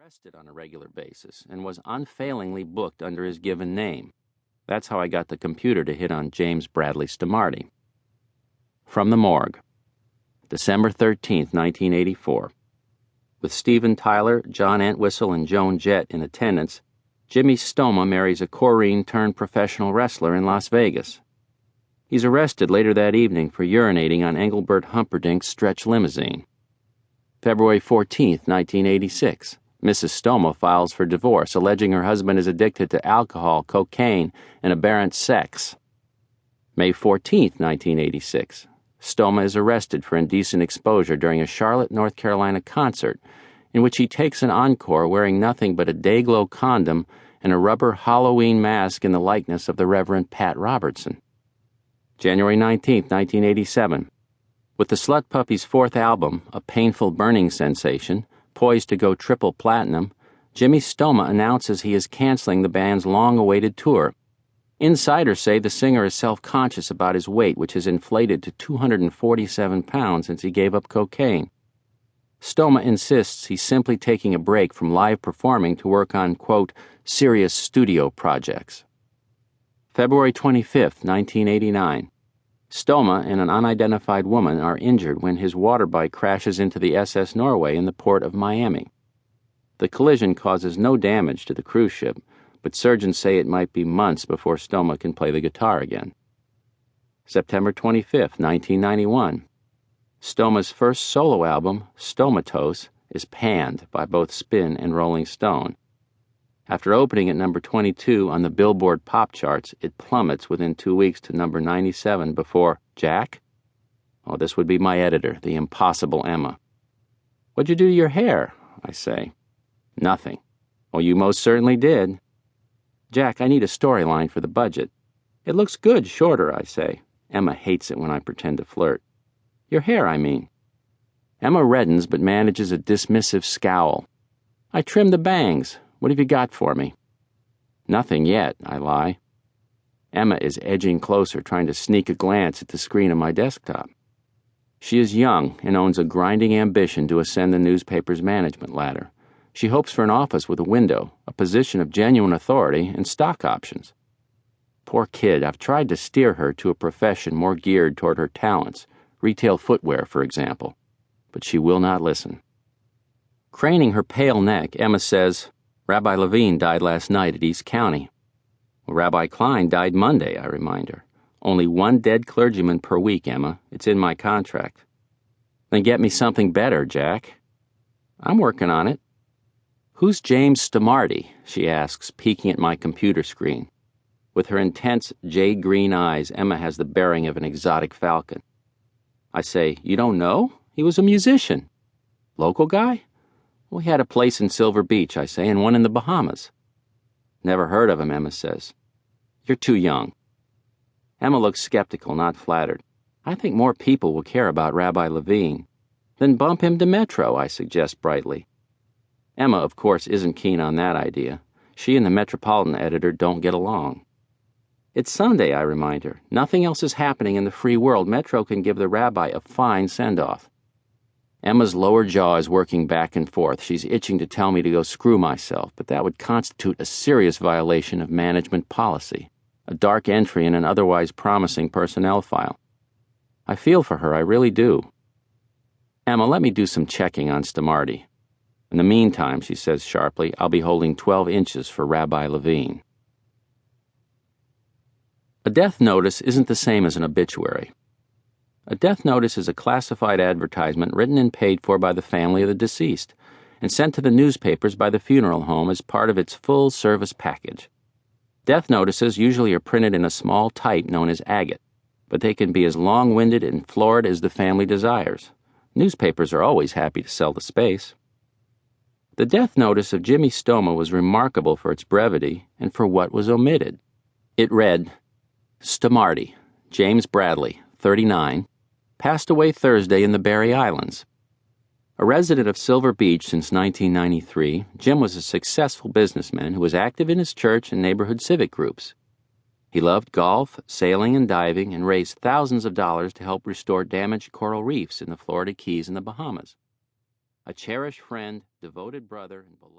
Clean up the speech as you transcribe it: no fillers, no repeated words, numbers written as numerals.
arrested on a regular basis and was unfailingly booked under his given name. That's how I got the computer to hit on James Bradley Stomarty. From the morgue. December 13th, 1984. With Steven Tyler, John Entwistle, and Joan Jett in attendance, Jimmy Stoma marries a Corrine-turned-professional wrestler in Las Vegas. He's arrested later that evening for urinating on Engelbert Humperdinck's stretch limousine. February 14th, 1986. Mrs. Stoma files for divorce, alleging her husband is addicted to alcohol, cocaine, and aberrant sex. May 14th, 1986. Stoma is arrested for indecent exposure during a Charlotte, North Carolina concert in which he takes an encore wearing nothing but a Dayglow condom and a rubber Halloween mask in the likeness of the Reverend Pat Robertson. January 19th, 1987. With the Slut Puppies' fourth album, a painful burning sensation, poised to go triple platinum, Jimmy Stoma announces he is canceling the band's long-awaited tour. Insiders say the singer is self-conscious about his weight, which has inflated to 247 pounds since he gave up cocaine. Stoma insists he's simply taking a break from live performing to work on, quote, serious studio projects. February 25th, 1989. Stoma and an unidentified woman are injured when his water bike crashes into the SS Norway in the port of Miami. The collision causes no damage to the cruise ship, but surgeons say it might be months before Stoma can play the guitar again. September 25th, 1991. Stoma's first solo album, Stomatose, is panned by both Spin and Rolling Stone. After opening at number 22 on the Billboard pop charts, it plummets within 2 weeks to number 97 before Jack? Oh, this would be my editor, the impossible Emma. What'd you do to your hair? I say. Nothing. Well, you most certainly did. Jack, I need a storyline for the budget. It looks good shorter, I say. Emma hates it when I pretend to flirt. Your hair, I mean. Emma reddens but manages a dismissive scowl. I trimmed the bangs. What have you got for me? Nothing yet, I lie. Emma is edging closer, trying to sneak a glance at the screen of my desktop. She is young and owns a grinding ambition to ascend the newspaper's management ladder. She hopes for an office with a window, a position of genuine authority, and stock options. Poor kid, I've tried to steer her to a profession more geared toward her talents, retail footwear, for example, but she will not listen. Craning her pale neck, Emma says, Rabbi Levine died last night at East County. Well, Rabbi Klein died Monday, I remind her. Only one dead clergyman per week, Emma. It's in my contract. Then get me something better, Jack. I'm working on it. Who's James Stomarty? She asks, peeking at my computer screen. With her intense jade-green eyes, Emma has the bearing of an exotic falcon. I say, you don't know? He was a musician. Local guy? We had a place in Silver Beach, I say, and one in the Bahamas. Never heard of him, Emma says. You're too young. Emma looks skeptical, not flattered. I think more people will care about Rabbi Levine. Then bump him to Metro, I suggest brightly. Emma, of course, isn't keen on that idea. She and the Metropolitan editor don't get along. It's Sunday, I remind her. Nothing else is happening in the free world. Metro can give the rabbi a fine send-off. Emma's lower jaw is working back and forth. She's itching to tell me to go screw myself, but that would constitute a serious violation of management policy, a dark entry in an otherwise promising personnel file. I feel for her, I really do. Emma, let me do some checking on Stomarty. In the meantime, she says sharply, I'll be holding 12 inches for Rabbi Levine. A death notice isn't the same as an obituary. A death notice is a classified advertisement written and paid for by the family of the deceased and sent to the newspapers by the funeral home as part of its full-service package. Death notices usually are printed in a small type known as agate, but they can be as long-winded and florid as the family desires. Newspapers are always happy to sell the space. The death notice of Jimmy Stoma was remarkable for its brevity and for what was omitted. It read, Stomarty, James Bradley, 39, passed away Thursday in the Berry Islands. A resident of Silver Beach since 1993, Jim was a successful businessman who was active in his church and neighborhood civic groups. He loved golf, sailing, and diving, and raised thousands of dollars to help restore damaged coral reefs in the Florida Keys and the Bahamas. A cherished friend, devoted brother, and beloved